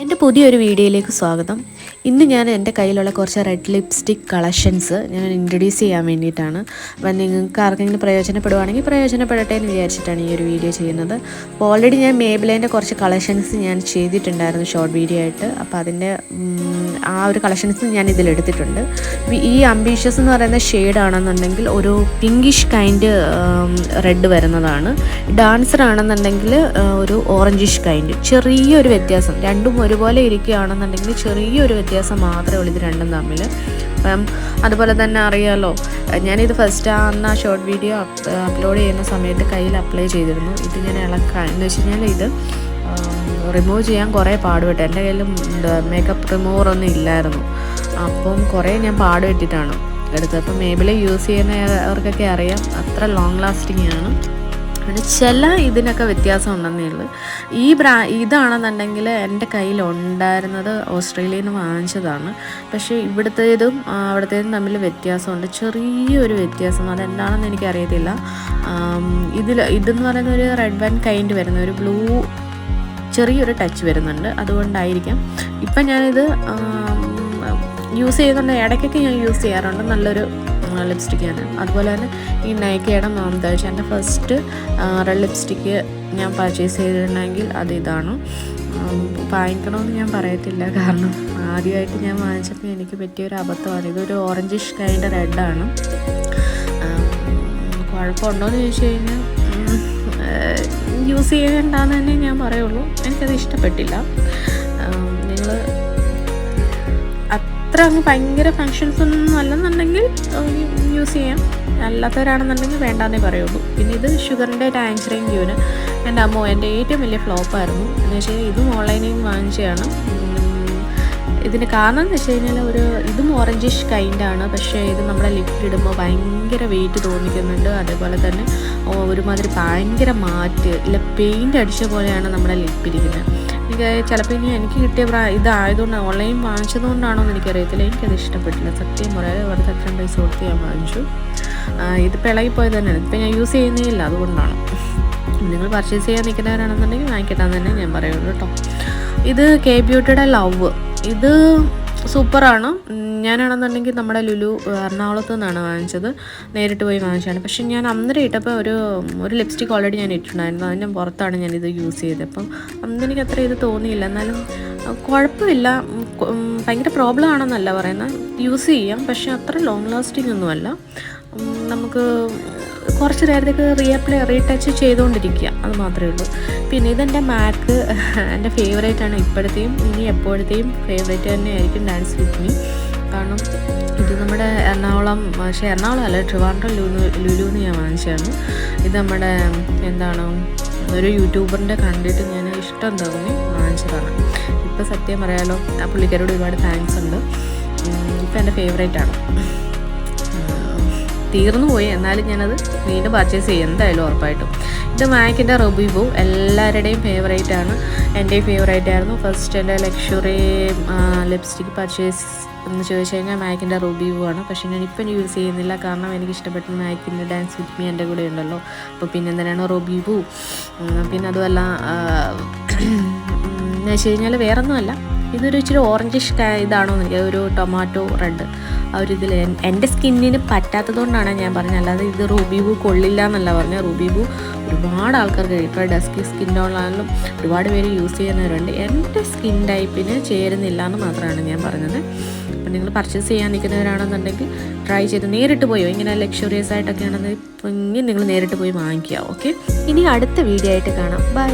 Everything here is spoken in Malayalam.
എൻ്റെ പുതിയൊരു വീഡിയോയിലേക്ക് സ്വാഗതം. ഇന്ന് ഞാൻ എൻ്റെ കയ്യിലുള്ള കുറച്ച് റെഡ് ലിപ്സ്റ്റിക് കളക്ഷൻസ് ഞാൻ ഇൻട്രൊഡ്യൂസ് ചെയ്യാൻ വേണ്ടിയിട്ടാണ്. അപ്പം നിങ്ങൾക്ക് ആർക്കെങ്കിലും പ്രയോജനപ്പെടുവാണെങ്കിൽ പ്രയോജനപ്പെടട്ടെ എന്ന് വിചാരിച്ചിട്ടാണ് ഈ ഒരു വീഡിയോ ചെയ്യുന്നത്. അപ്പോൾ ഓൾറെഡി ഞാൻ മേബിലേൻ്റെ കുറച്ച് കളക്ഷൻസ് ഞാൻ ചെയ്തിട്ടുണ്ടായിരുന്നു ഷോർട്ട് വീഡിയോ ആയിട്ട്. അപ്പോൾ അതിൻ്റെ ആ ഒരു കളക്ഷൻസ് ഞാൻ ഇതിലെടുത്തിട്ടുണ്ട്. ഈ അംബീഷ്യസ് എന്ന് പറയുന്ന ഷെയ്ഡാണെന്നുണ്ടെങ്കിൽ ഒരു പിങ്കിഷ് കൈൻഡ് റെഡ് വരുന്നതാണ്. ഡാൻസർ ആണെന്നുണ്ടെങ്കിൽ ഒരു ഓറഞ്ചിഷ് കൈൻഡ്. ചെറിയൊരു വ്യത്യാസം, രണ്ടും ഒരുപോലെ ഇരിക്കുകയാണെന്നുണ്ടെങ്കിൽ ചെറിയൊരു വ്യത്യാസം മാത്രമേ ഉള്ളൂ ഇത് രണ്ടും തമ്മിൽ. അപ്പം അതുപോലെ തന്നെ അറിയാമല്ലോ, ഞാനിത് ഫസ്റ്റ് അന്ന് ആ ഷോർട്ട് വീഡിയോ അപ്ലോഡ് ചെയ്യുന്ന സമയത്ത് കയ്യിൽ അപ്ലൈ ചെയ്തിരുന്നു. ഇത് ഞാൻ ഇളക്കാൻ എന്ന് വെച്ച് കഴിഞ്ഞാൽ ഇത് റിമൂവ് ചെയ്യാൻ കുറേ പാടുപെട്ടു. എൻ്റെ കയ്യിൽ മേക്കപ്പ് റിമൂവറൊന്നും ഇല്ലായിരുന്നു. അപ്പം കുറേ ഞാൻ പാടുപെട്ടിട്ടാണ് എടുത്തത്. അപ്പം മേബിൾ യൂസ് ചെയ്യുന്നവർക്കൊക്കെ അറിയാം, അത്ര ലോങ് ലാസ്റ്റിംഗ് ആണ്. പിന്നെ ചില ഇതിനൊക്കെ വ്യത്യാസം ഉണ്ടെന്നേ ഉള്ളൂ. ഇതാണെന്നുണ്ടെങ്കിൽ എൻ്റെ കയ്യിലുണ്ടായിരുന്നത് ഓസ്ട്രേലിയയിൽ നിന്ന് വാങ്ങിച്ചതാണ്. പക്ഷേ ഇവിടുത്തേതും അവിടുത്തേതും തമ്മിൽ വ്യത്യാസമുണ്ട്, ചെറിയൊരു വ്യത്യാസം. അതെന്താണെന്ന് എനിക്കറിയത്തില്ല. ഇതെന്ന് പറയുന്ന ഒരു റെഡ് വൈൻ കൈൻഡ് വരുന്ന ഒരു ബ്ലൂ ചെറിയൊരു ടച്ച് വരുന്നുണ്ട്, അതുകൊണ്ടായിരിക്കാം. ഇപ്പം ഞാനിത് യൂസ് ചെയ്യുന്നുണ്ട്, ഇടയ്ക്കൊക്കെ ഞാൻ യൂസ് ചെയ്യാറുണ്ട്. നല്ലൊരു ലിപ്സ്റ്റിക്കാണ്. അതുപോലെ തന്നെ ഈ നൈക്കയുടെ മാംതാജ് എൻ്റെ ഫസ്റ്റ് റെഡ് ലിപ്സ്റ്റിക്ക് ഞാൻ പർച്ചേസ് ചെയ്തിട്ടുണ്ടെങ്കിൽ അത് ഇതാണ്. വാങ്ങിക്കണമെന്ന് ഞാൻ പറയത്തില്ല, കാരണം ആദ്യമായിട്ട് ഞാൻ വാങ്ങിച്ചപ്പോൾ എനിക്ക് പറ്റിയൊരു അബദ്ധമാണ്. ഇതൊരു ഓറഞ്ചിഷ് കൈൻഡ് റെഡാണ്. കുഴപ്പമുണ്ടോയെന്ന് ചോദിച്ചു കഴിഞ്ഞാൽ യൂസ് ചെയ്യേണ്ടെന്ന് തന്നെ ഞാൻ പറയുള്ളൂ. എനിക്കത് ഇഷ്ടപ്പെട്ടില്ല. നിങ്ങൾ അത്ര അങ്ങ് ഭയങ്കര ഫങ്ഷൻസ് ഒന്നും അല്ലെന്നുണ്ടെങ്കിൽ യൂസ് ചെയ്യാം, അല്ലാത്തവരാണെന്നുണ്ടെങ്കിൽ വേണ്ടാന്നേ പറയുള്ളൂ. പിന്നെ ഇത് ഷുഗറിൻ്റെ ടാൻജറിൻ ക്യൂന് എൻ്റെ എൻ്റെ ഏറ്റവും വലിയ ഫ്ലോപ്പായിരുന്നു. എന്ന് വെച്ച് കഴിഞ്ഞാൽ ഇതും ഓൺലൈനിൽ നിന്ന് വാങ്ങിച്ചതാണ്. ഇതിന് കാരണം എന്ന് വെച്ച് കഴിഞ്ഞാൽ ഇതും ഓറഞ്ചിഷ് കൈൻഡാണ്. പക്ഷേ ഇത് നമ്മുടെ ലിപ്പിലിടുമ്പോൾ ഭയങ്കര വെയിറ്റ് തോന്നിക്കുന്നുണ്ട്. അതേപോലെ തന്നെ ഒരുമാതിരി ഭയങ്കര ഇല്ല പെയിൻ്റ് അടിച്ച പോലെയാണ് നമ്മുടെ ലിപ്പിരിക്കുന്നത്. ചിലപ്പോൾ എനിക്ക് കിട്ടിയ ഇതായതുകൊണ്ട് ഓൺലൈൻ വാങ്ങിച്ചതുകൊണ്ടാണോ എന്ന് എനിക്കറിയത്തില്ല, എനിക്കത് ഇഷ്ടപ്പെട്ടില്ല. സത്യം പറയാതെ വെറുതെ അത്രയും പൈസ കൊടുത്ത് ഞാൻ വാങ്ങിച്ചു. ഇതിപ്പോൾ ഇളകിപ്പോയത് തന്നെയാണ്. ഇപ്പം ഞാൻ യൂസ് ചെയ്യുന്നേ ഇല്ല, അതുകൊണ്ടാണ്. നിങ്ങൾ പർച്ചേസ് ചെയ്യാൻ നിൽക്കുന്നവരാണെന്നുണ്ടെങ്കിൽ വാങ്ങിക്കട്ടാന്ന് തന്നെ ഞാൻ പറയുള്ളൂ കേട്ടോ. ഇത് കെ ബ്യൂട്ടിയുടെ ലവ്, ഇത് സൂപ്പറാണ്. ഞാനാണെന്നുണ്ടെങ്കിൽ നമ്മുടെ ലുലു എറണാകുളത്ത് നിന്നാണ് വാങ്ങിച്ചത്, നേരിട്ട് പോയി വാങ്ങിച്ചതാണ്. പക്ഷേ ഞാൻ അന്നേരം ഇട്ടപ്പോൾ ഒരു ലിപ്സ്റ്റിക് ഓൾറെഡി ഞാൻ ഇട്ടിട്ടുണ്ടായിരുന്നു, അതിൻ്റെ പുറത്താണ് ഞാനിത് യൂസ് ചെയ്തത്. അപ്പം അന്ന് എനിക്ക് അത്ര ഇത് തോന്നിയില്ല. എന്നാലും കുഴപ്പമില്ല, ഭയങ്കര പ്രോബ്ലം ആണെന്നല്ല പറയുന്നത്, യൂസ് ചെയ്യാം. പക്ഷേ അത്ര ലോങ് ലാസ്റ്റിംഗ് ഒന്നുമല്ല. നമുക്ക് കുറച്ച് നേരത്തേക്ക് റീടച്ച് ചെയ്തുകൊണ്ടിരിക്കുക, അത് മാത്രമേ ഉള്ളൂ. പിന്നെ ഇതെൻ്റെ മാക്ക് എൻ്റെ ഫേവറേറ്റാണ് ഇപ്പോഴത്തെയും ഇനി എപ്പോഴത്തെയും ഫേവറേറ്റ് തന്നെ ആയിരിക്കും ഡാൻസ് വിത്ത് മീ. കാരണം ഇത് നമ്മുടെ എറണാകുളം, പക്ഷേ എറണാകുളം അല്ല, ട്രിവാൻഡ്രം ലുലുന്ന് ഞാൻ വാങ്ങിച്ചതാണ്. ഇത് നമ്മുടെ ഒരു യൂട്യൂബറിൻ്റെ കണ്ടിട്ട് ഞാൻ ഇഷ്ടം തോന്നി വാങ്ങിച്ചതാണ്. ഇപ്പോൾ സത്യം പറയാലോ, ആ പുള്ളിക്കാരോട് ഒരുപാട് താങ്ക്സ് ഉണ്ട്. ഇപ്പോൾ എൻ്റെ ഫേവറേറ്റാണ്. തീർന്നു പോയി, എന്നാലും ഞാനത് വീണ്ടും പർച്ചേസ് ചെയ്യും എന്തായാലും ഉറപ്പായിട്ടും. ഇത് മാക്കിൻ്റെ റൂബി-വൂ എല്ലാവരുടെയും ഫേവറേറ്റാണ്, എൻ്റെ ഫേവറേറ്റ് ആയിരുന്നു. ഫസ്റ്റ് എൻ്റെ ലക്ഷറി ലിപ്സ്റ്റിക് പർച്ചേസ് എന്ന് ചോദിച്ചു കഴിഞ്ഞാൽ മാക്കിൻ്റെ റൂബി-വൂ ആണ്. പക്ഷേ ഞാനിപ്പം യൂസ് ചെയ്യുന്നില്ല, കാരണം എനിക്ക് ഇഷ്ടപ്പെട്ട മാക്കിൻ്റെ ഡാൻസ് വിത്ത് മീ എൻ്റെ കൂടെ ഉണ്ടല്ലോ. അപ്പോൾ പിന്നെ എന്തിനാണ് റൂബി-വൂ. പിന്നെ അതുമല്ല എന്ന് വെച്ച് കഴിഞ്ഞാൽ വേറൊന്നുമല്ല, ഇതൊരു ഇച്ചിരി ഓറഞ്ചിഷ് ഇതാണോ എനിക്ക്, ഒരു ടൊമാറ്റോ റെഡ് ആ ഒരു ഇതിൽ എൻ്റെ സ്കിന്നിന് പറ്റാത്തതുകൊണ്ടാണ് ഞാൻ പറഞ്ഞത്, അല്ലാതെ ഇത് റൂബി-വൂ കൊള്ളില്ല എന്നല്ല പറഞ്ഞത്. റൂബി-വൂ ഒരുപാട് ആൾക്കാർക്ക് ഇപ്പോൾ ഡസ്കി സ്കിൻ ടോണിലാണെങ്കിലും ഒരുപാട് പേര് യൂസ് ചെയ്യുന്നവരുണ്ട്. എൻ്റെ സ്കിൻ ടൈപ്പിന് ചേരുന്നില്ല എന്ന് മാത്രമാണ് ഞാൻ പറഞ്ഞത്. അപ്പം നിങ്ങൾ പർച്ചേസ് ചെയ്യാൻ നിൽക്കുന്നവരാണെന്നുണ്ടെങ്കിൽ ട്രൈ ചെയ്ത് നേരിട്ട് പോയോ, ഇങ്ങനെ ലക്ഷറിയസ് ആയിട്ടൊക്കെ ആണെന്നുണ്ടെങ്കിൽ നിങ്ങൾ നേരിട്ട് പോയി വാങ്ങിക്കുക. ഓക്കെ, ഇനി അടുത്ത വീഡിയോ ആയിട്ട് കാണാം. ബൈ.